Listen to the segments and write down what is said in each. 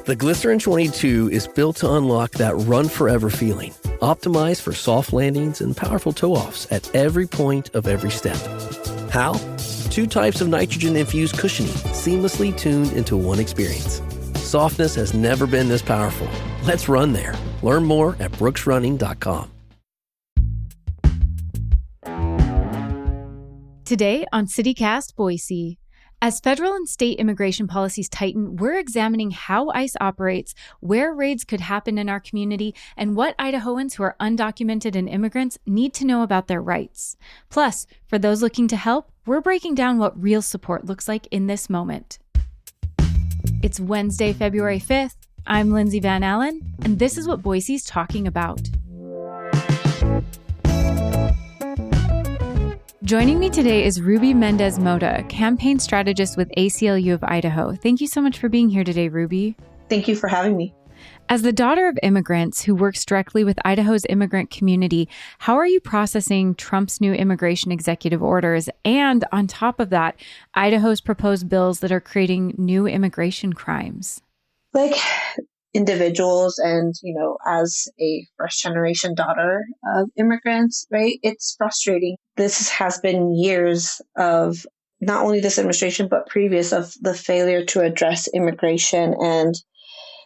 The Glycerin 22 is built to unlock that run forever feeling, optimized for soft landings and powerful toe-offs at every point of every step. How? 2 types of nitrogen-infused cushioning seamlessly tuned into one experience. Softness has never been this powerful. Let's run there. Learn more at brooksrunning.com. Today on CityCast Boise. As federal and state immigration policies tighten, we're examining how ICE operates, where raids could happen in our community, and what Idahoans who are undocumented and immigrants need to know about their rights. Plus, for those looking to help, we're breaking down what real support looks like in this moment. It's Wednesday, February 5th. I'm Lindsay Van Allen, and this is what Boise's talking about. Joining me today is Ruby Mendez-Mota, campaign strategist with ACLU of Idaho. Thank you so much for being here today, Ruby. Thank you for having me. As the daughter of immigrants who works directly with Idaho's immigrant community, how are you processing Trump's new immigration executive orders and, on top of that, Idaho's proposed bills that are creating new immigration crimes? Like individuals and, as a first generation daughter of immigrants, right? It's frustrating. This has been years of not only this administration, but previous of the failure to address immigration and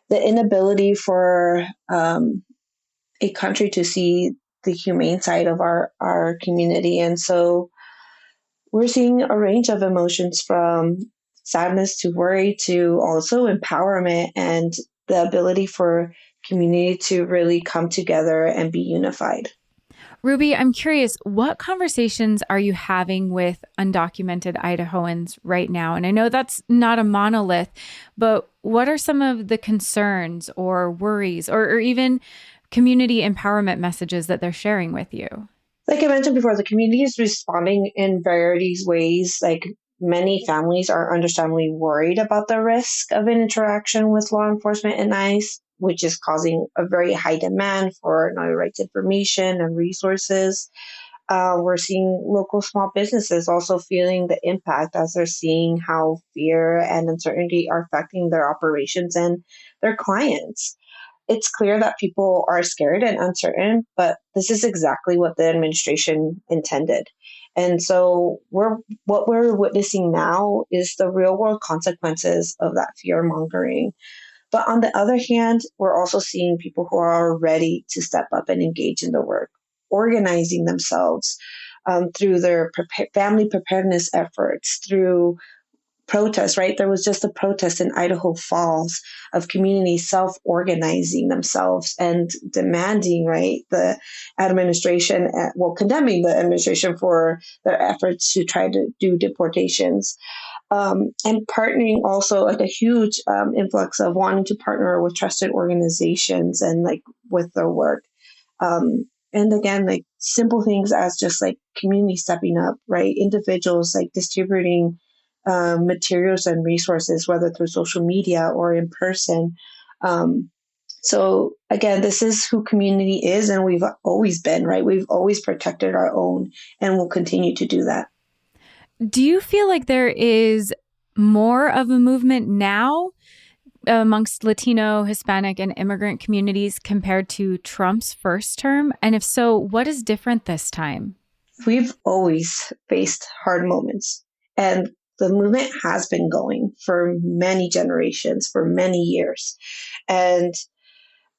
the inability for a country to see the humane side of our community. And so we're seeing a range of emotions from sadness to worry to also empowerment and the ability for community to really come together and be unified. Ruby, I'm curious, what conversations are you having with undocumented Idahoans right now? And I know that's not a monolith, but what are some of the concerns or worries or even community empowerment messages that they're sharing with you? Like I mentioned before, the community is responding in various ways. Like many families are understandably worried about the risk of an interaction with law enforcement and ICE, which is causing a very high demand for know your rights information and resources. We're seeing local small businesses also feeling the impact as they're seeing how fear and uncertainty are affecting their operations and their clients. It's clear that people are scared and uncertain, but this is exactly what the administration intended. And so what we're witnessing now is the real world consequences of that fear mongering. But on the other hand, we're also seeing people who are ready to step up and engage in the work, organizing themselves through their family preparedness efforts, through protests, right? There was just a protest in Idaho Falls of communities self-organizing themselves and demanding, right, the administration, condemning the administration for their efforts to try to do deportations. And partnering also like a huge influx of wanting to partner with trusted organizations and like with their work. And again, like simple things as just like community stepping up, right? Individuals like distributing materials and resources, whether through social media or in person. So again, this is who community is, and we've always been, right? We've always protected our own and will continue to do that. Do you feel like there is more of a movement now amongst Latino, Hispanic, and immigrant communities compared to Trump's first term? And if so, what is different this time? We've always faced hard moments, and the movement has been going for many generations, for many years. And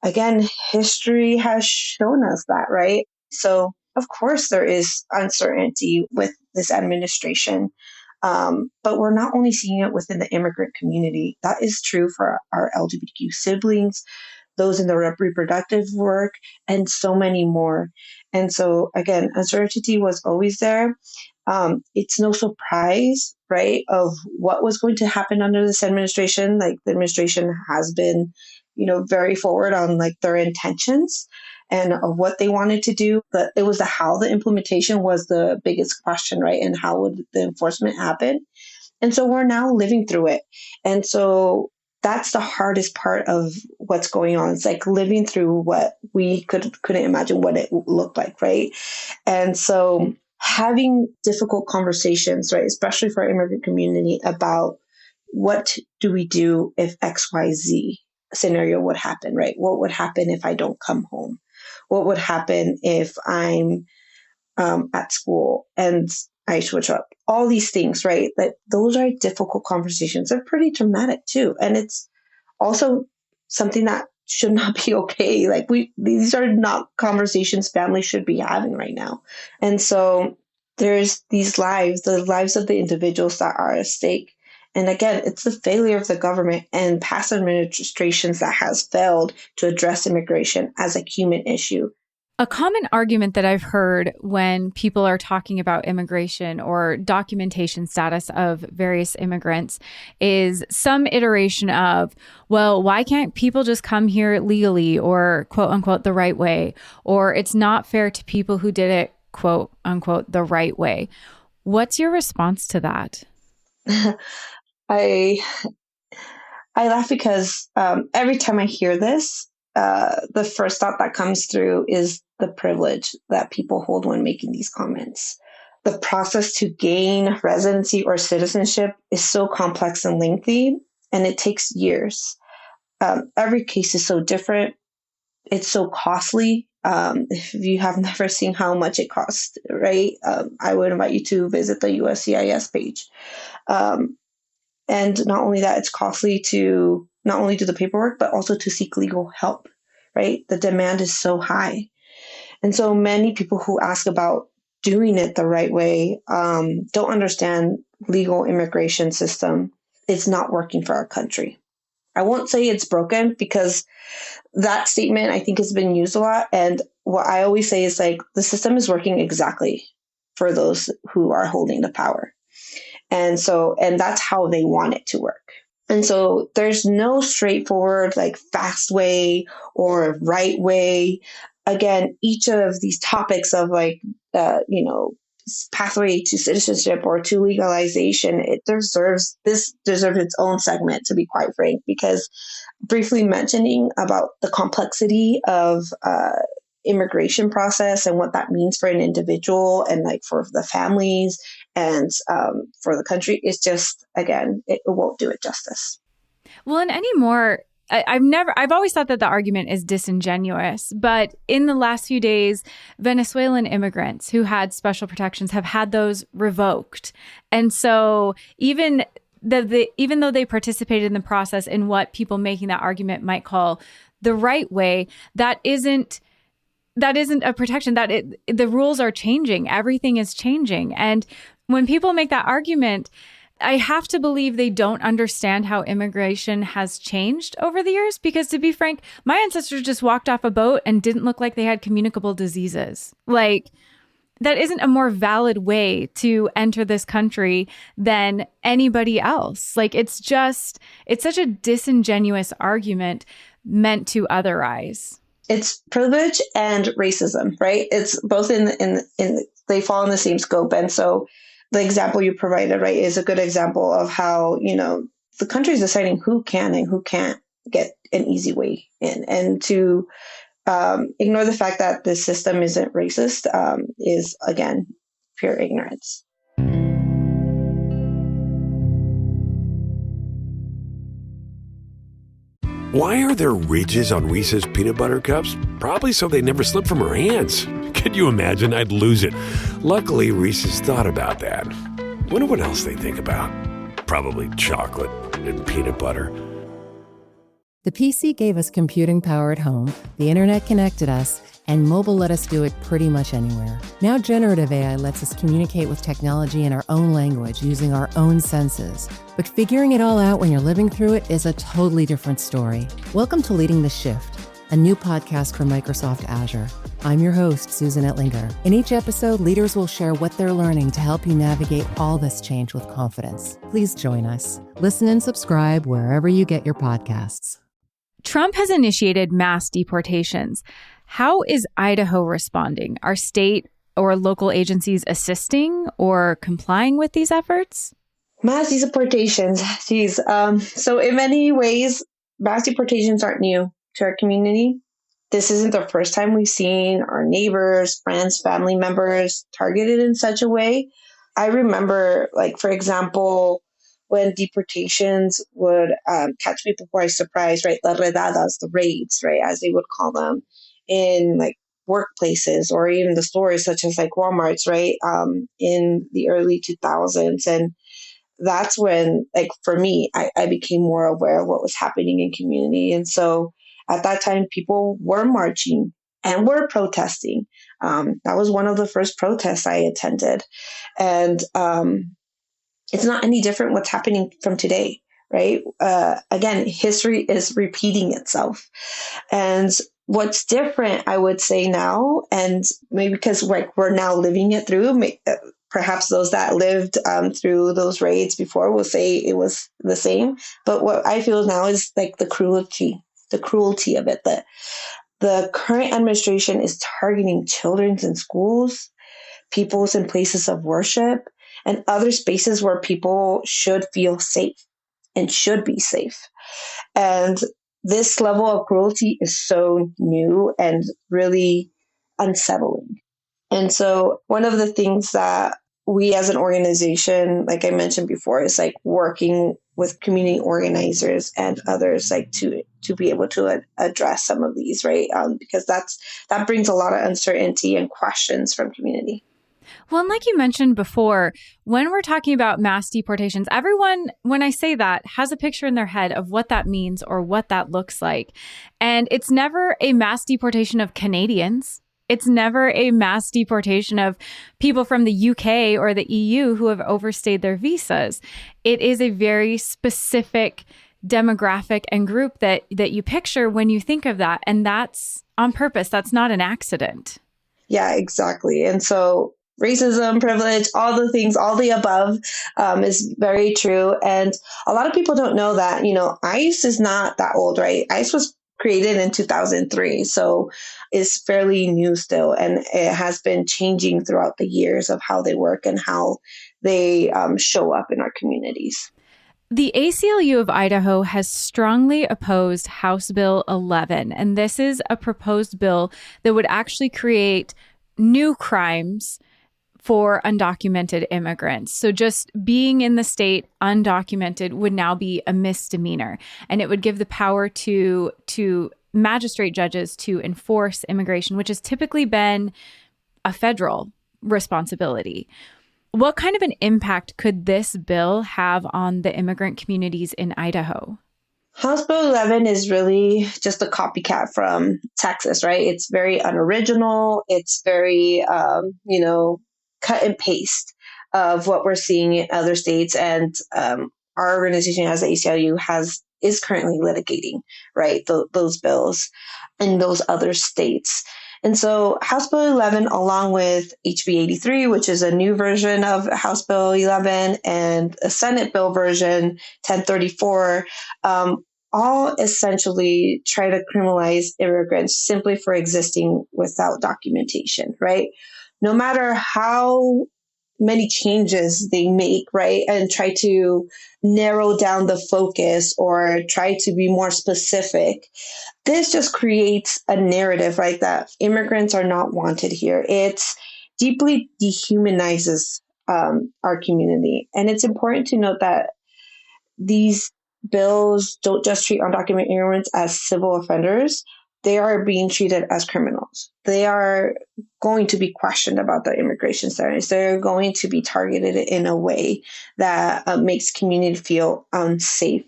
again, history has shown us that, right? So, of course, there is uncertainty with this administration, but we're not only seeing it within the immigrant community. That is true for our LGBTQ siblings, those in the reproductive work, and so many more. And so, again, uncertainty was always there. It's no surprise, right, of what was going to happen under this administration. Like the administration has been, very forward on like their intentions and of what they wanted to do. But it was the how the implementation was the biggest question, right? And how would the enforcement happen? And so we're now living through it. And so that's the hardest part of what's going on. It's like living through what we couldn't imagine what it looked like, right? And so having difficult conversations, right, especially for our immigrant community about what do we do if X, Y, Z scenario would happen, right? What would happen if I don't come home? What would happen if I'm at school and I switch up? All these things, right? That those are difficult conversations. They're pretty dramatic too. And it's also something that should not be okay. Like these are not conversations families should be having right now. And so there's these lives, the lives of the individuals that are at stake. And again, it's the failure of the government and past administrations that has failed to address immigration as a human issue. A common argument that I've heard when people are talking about immigration or documentation status of various immigrants is some iteration of, well, why can't people just come here legally or quote unquote the right way? Or it's not fair to people who did it quote unquote the right way. What's your response to that? I laugh because every time I hear this, the first thought that comes through is the privilege that people hold when making these comments. The process to gain residency or citizenship is so complex and lengthy, and it takes years. Every case is so different. It's so costly. If you have never seen how much it costs, right? I would invite you to visit the USCIS page. And not only that, it's costly to not only do the paperwork, but also to seek legal help, right? The demand is so high. And so many people who ask about doing it the right way don't understand legal immigration system. It's not working for our country. I won't say it's broken because that statement I think has been used a lot. And what I always say is like, the system is working exactly for those who are holding the power. And that's how they want it to work. And so there's no straightforward, like fast way or right way. Again, each of these topics of pathway to citizenship or to legalization, it deserves its own segment, to be quite frank, because briefly mentioning about the complexity of immigration process and what that means for an individual and like for the families and for the country is just, again, it won't do it justice. Well, and anymore, I've always thought that the argument is disingenuous, but in the last few days, Venezuelan immigrants who had special protections have had those revoked. And so even though they participated in the process in what people making that argument might call the right way, that isn't a protection. The rules are changing. Everything is changing. And when people make that argument, I have to believe they don't understand how immigration has changed over the years. Because to be frank, my ancestors just walked off a boat and didn't look like they had communicable diseases. Like, that isn't a more valid way to enter this country than anybody else. Like, it's such a disingenuous argument meant to otherize. It's privilege and racism, right? It's both they fall in the same scope. And so the example you provided, right, is a good example of how, the country is deciding who can and who can't get an easy way in. And to ignore the fact that the system isn't racist is, again, pure ignorance. Why are there ridges on Reese's peanut butter cups? Probably so they never slip from her hands. Could you imagine? I'd lose it. Luckily, Reese's thought about that. Wonder what else they think about. Probably chocolate and peanut butter. The PC gave us computing power at home, the internet connected us, and mobile let us do it pretty much anywhere. Now generative AI lets us communicate with technology in our own language using our own senses. But figuring it all out when you're living through it is a totally different story. Welcome to Leading the Shift, a new podcast from Microsoft Azure. I'm your host, Susan Ettlinger. In each episode, leaders will share what they're learning to help you navigate all this change with confidence. Please join us. Listen and subscribe wherever you get your podcasts. Trump has initiated mass deportations. How is Idaho responding? Are state or local agencies assisting or complying with these efforts? Mass deportations. Geez. So in many ways, mass deportations aren't new to our community. This isn't the first time we've seen our neighbors, friends, family members targeted in such a way. I remember, like, for example, when deportations would catch people by surprise, right? La redadas, the raids, right, as they would call them, in like workplaces or even the stores such as like Walmart's, right, in the early 2000s. And that's when, like, for me, I became more aware of what was happening in community. And so at that time, people were marching and were protesting. That was one of the first protests I attended. And it's not any different what's happening from today, right? Again, history is repeating itself. And what's different, I would say now, and maybe because we're now living it through, perhaps those that lived through those raids before will say it was the same. But what I feel now is like the cruelty of it. That the current administration is targeting children in schools, people's in places of worship, and other spaces where people should feel safe and should be safe. And this level of cruelty is so new and really unsettling. And so one of the things that we as an organization, like I mentioned before, is like working with community organizers and others, like to be able to address some of these, right? Because that brings a lot of uncertainty and questions from community. Well, and like you mentioned before, when we're talking about mass deportations, everyone, when I say that, has a picture in their head of what that means or what that looks like. And it's never a mass deportation of Canadians. It's never a mass deportation of people from the UK or the EU who have overstayed their visas. It is a very specific demographic and group that you picture when you think of that. And that's on purpose. That's not an accident. Yeah, exactly. And so racism, privilege, all the things, all the above is very true. And a lot of people don't know that, ICE is not that old, right? ICE was created in 2003, so it's fairly new still. And it has been changing throughout the years of how they work and how they show up in our communities. The ACLU of Idaho has strongly opposed House Bill 11, and this is a proposed bill that would actually create new crimes for undocumented immigrants. So just being in the state undocumented would now be a misdemeanor, and it would give the power to magistrate judges to enforce immigration, which has typically been a federal responsibility. What kind of an impact could this bill have on the immigrant communities in Idaho? House Bill 11 is really just a copycat from Texas, right? It's very unoriginal. It's very, cut and paste of what we're seeing in other states. And our organization as the ACLU is currently litigating, right, those bills in those other states. And so House Bill 11, along with HB 83, which is a new version of House Bill 11, and a Senate bill version 1034, all essentially try to criminalize immigrants simply for existing without documentation, right? No matter how many changes they make, right, and try to narrow down the focus or try to be more specific, this just creates a narrative, right, that immigrants are not wanted here. It deeply dehumanizes our community. And it's important to note that these bills don't just treat undocumented immigrants as civil offenders. They are being treated as criminals. They are going to be questioned about their immigration status. They're going to be targeted in a way that makes community feel unsafe.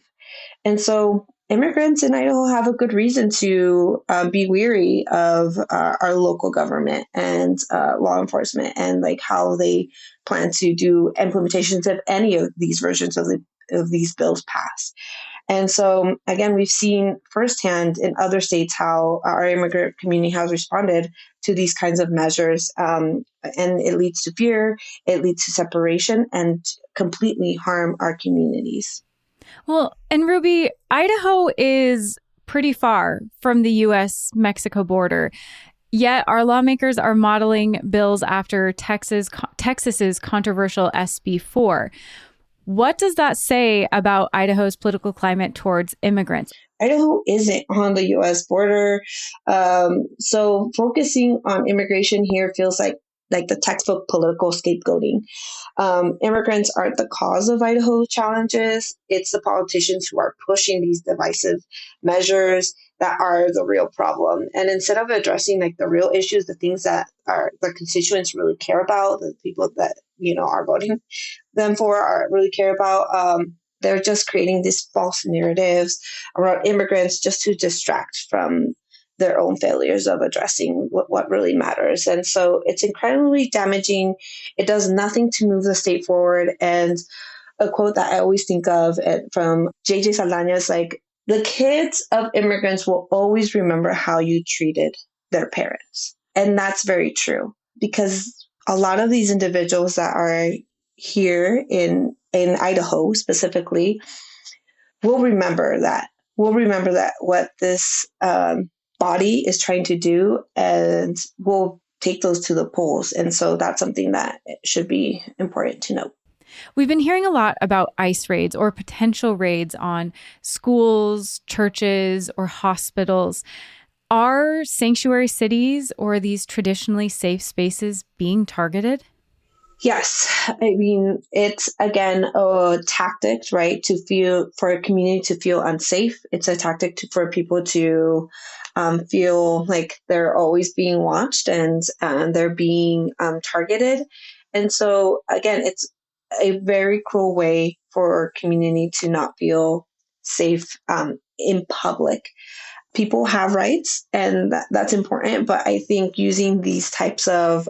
And so immigrants in Idaho have a good reason to be weary of our local government and law enforcement and like how they plan to do implementations of any of these versions of these bills pass. And so, again, we've seen firsthand in other states how our immigrant community has responded to these kinds of measures. And it leads to fear, it leads to separation, and completely harm our communities. Well, and Ruby, Idaho is pretty far from the U.S.-Mexico border. Yet our lawmakers are modeling bills after Texas's controversial SB 4. What does that say about Idaho's political climate towards immigrants? Idaho isn't on the U.S. border. So focusing on immigration here feels like like the textbook political scapegoating. Immigrants aren't the cause of Idaho challenges. It's the politicians who are pushing these divisive measures that are the real problem. And instead of addressing like the real issues, the things that are the constituents really care about, the people that, are voting them for are really care about, they're just creating these false narratives around immigrants just to distract from their own failures of addressing what really matters. And so it's incredibly damaging. It does nothing to move the state forward. And a quote that I always think of from J.J. Saldana is like, the kids of immigrants will always remember how you treated their parents. And that's very true, because a lot of these individuals that are here in Idaho specifically will remember that. Will remember that what this body is trying to do, and will take those to the polls. And so that's something that should be important to note. We've been hearing a lot about ICE raids or potential raids on schools, churches, or hospitals. Are sanctuary cities or these traditionally safe spaces being targeted? Yes. I mean, it's again a tactic, right? For a community to feel unsafe. It's a tactic for people to feel like they're always being watched and they're being targeted. And so again, it's a very cruel way for a community to not feel safe in public. People have rights, and that's important. But I think using these types of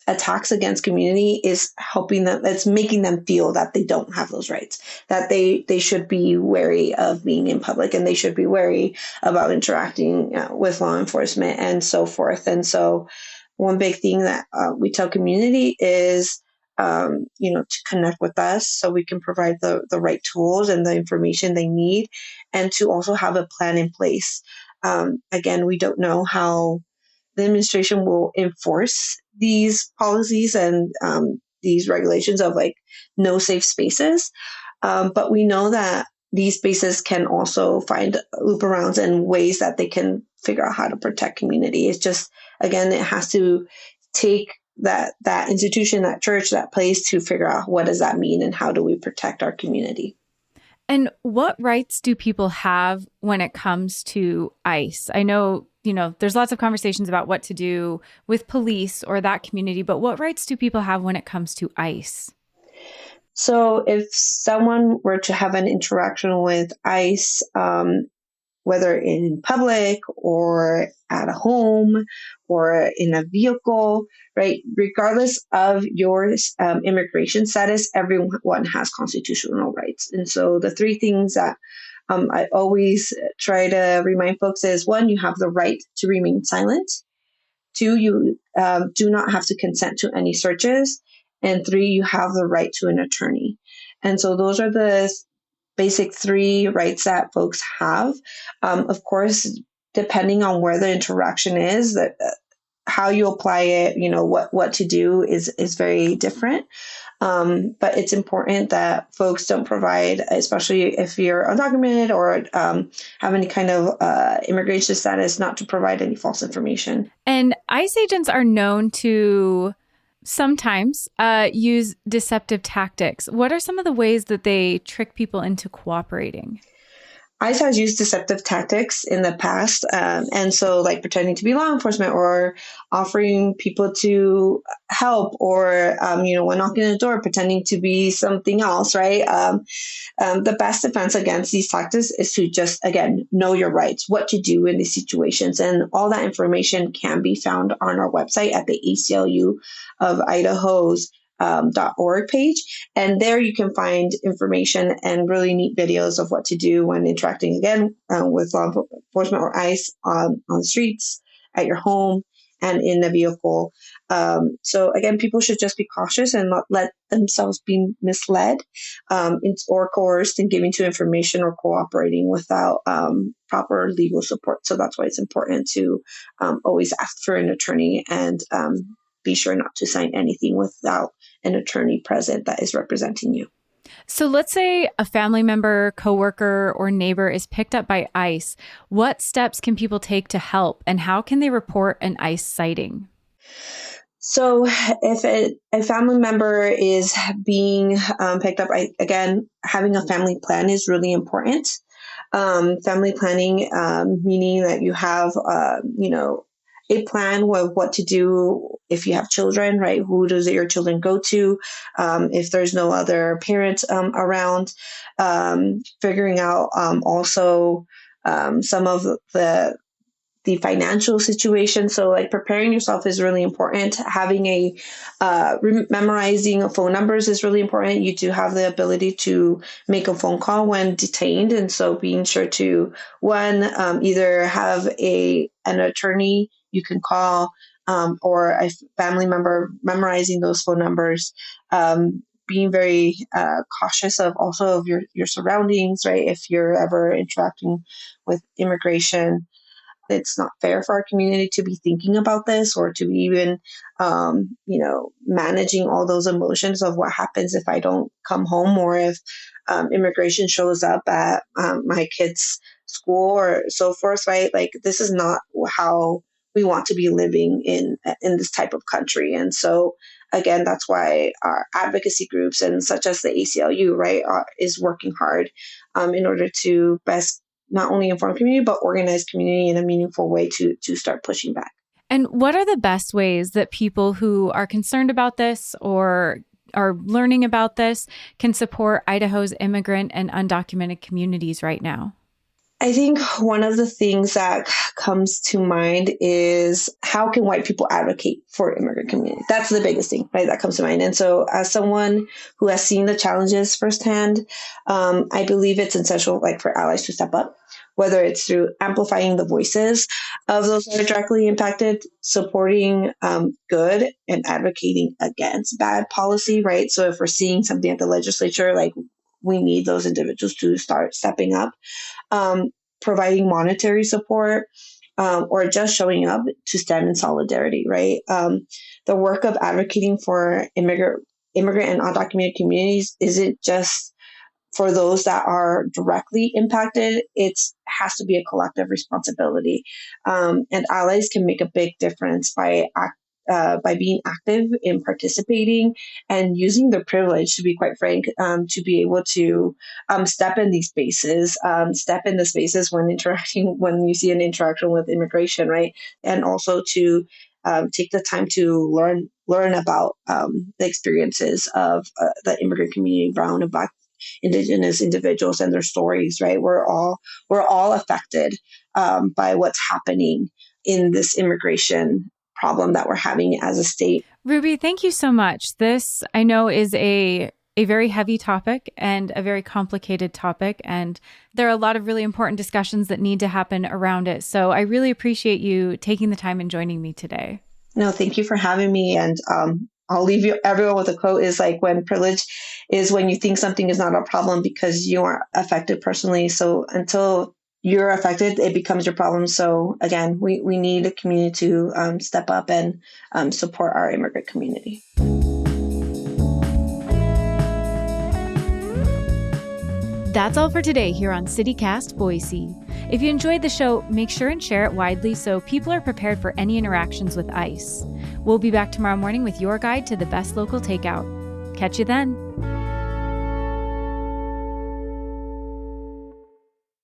attacks against community is helping them. It's making them feel that they don't have those rights, that they should be wary of being in public, and they should be wary about interacting with law enforcement and so forth. And so one big thing that we tell community is, to connect with us so we can provide the right tools and the information they need, and to also have a plan in place. Again, we don't know how the administration will enforce these policies and these regulations of like no safe spaces. But we know that these spaces can also find loop arounds and ways that they can figure out how to protect community. It's just, again, it has to take that institution, that church, that place to figure out what does that mean and how do we protect our community. And what rights do people have when it comes to ICE? I know, there's lots of conversations about what to do with police or that community, but what rights do people have when it comes to ICE? So if someone were to have an interaction with ICE, whether in public or at a home or in a vehicle, right? Regardless of your immigration status, everyone has constitutional rights. And so the three things that I always try to remind folks is, one, you have the right to remain silent. Two, you do not have to consent to any searches. And three, you have the right to an attorney. And so those are the basic three rights that folks have. Of course, depending on where the interaction is, that how you apply it, what to do is very different. But it's important that folks don't provide, especially if you're undocumented or have any kind of immigration status, not to provide any false information. And ICE agents are known to sometimes use deceptive tactics. What are some of the ways that they trick people into cooperating? ICE has used deceptive tactics in the past. And so like pretending to be law enforcement or offering people to help or, when knocking on the door, pretending to be something else, right? The best defense against these tactics is to just, again, know your rights, what to do in these situations. And all that information can be found on our website at the ACLU of Idaho's .org page. And there you can find information and really neat videos of what to do when interacting again with law enforcement or ICE on the streets, at your home, and in the vehicle. So again, people should just be cautious and not let themselves be misled or coerced in giving to information or cooperating without proper legal support. So that's why it's important to always ask for an attorney and be sure not to sign anything without an attorney present that is representing you. So let's say a family member, coworker, or neighbor is picked up by ICE. What steps can people take to help, and how can they report an ICE sighting? So if a family member is being picked up, again, having a family plan is really important. Family planning, meaning that you have, a plan of what to do if you have children, right? Who does your children go to? If there's no other parents around, figuring out also some of the financial situation. So like preparing yourself is really important. Having memorizing phone numbers is really important. You do have the ability to make a phone call when detained. And so being sure to either have an attorney you can call, or a family member, memorizing those phone numbers, being very cautious of your surroundings, right? If you're ever interacting with immigration, it's not fair for our community to be thinking about this, or to be even, managing all those emotions of what happens if I don't come home, or if immigration shows up at my kid's school or so forth, right? Like, this is not how we want to be living in this type of country. And so, again, that's why our advocacy groups, and such as the ACLU, right, is working hard in order to best not only inform community, but organize community in a meaningful way to start pushing back. And what are the best ways that people who are concerned about this or are learning about this can support Idaho's immigrant and undocumented communities right now? I think one of the things that comes to mind is, how can white people advocate for immigrant community? That's the biggest thing, right? That comes to mind. And so as someone who has seen the challenges firsthand, I believe it's essential, like, for allies to step up, whether it's through amplifying the voices of those that are directly impacted, supporting good, and advocating against bad policy, right? So if we're seeing something at the legislature, like, we need those individuals to start stepping up. Providing monetary support, or just showing up to stand in solidarity, right? The work of advocating for immigrant and undocumented communities isn't just for those that are directly impacted. It has to be a collective responsibility. And allies can make a big difference by being active in participating and using their privilege, to be quite frank, to be able to step in these spaces, step in the spaces when you see an interaction with immigration, right? And also to take the time to learn about the experiences of the immigrant community, brown and Black Indigenous individuals, and their stories, right? We're all affected by what's happening in this immigration problem that we're having as a state. Ruby, thank you so much. This, I know, is a very heavy topic and a very complicated topic, and there are a lot of really important discussions that need to happen around it. So I really appreciate you taking the time and joining me today. No, thank you for having me. And I'll leave everyone with a quote, is like, when privilege is when you think something is not a problem because you aren't affected personally. So until you're affected, it becomes your problem. So again, we need a community to step up and support our immigrant community. That's all for today here on CityCast Boise. If you enjoyed the show, make sure and share it widely so people are prepared for any interactions with ICE. We'll be back tomorrow morning with your guide to the best local takeout. Catch you then.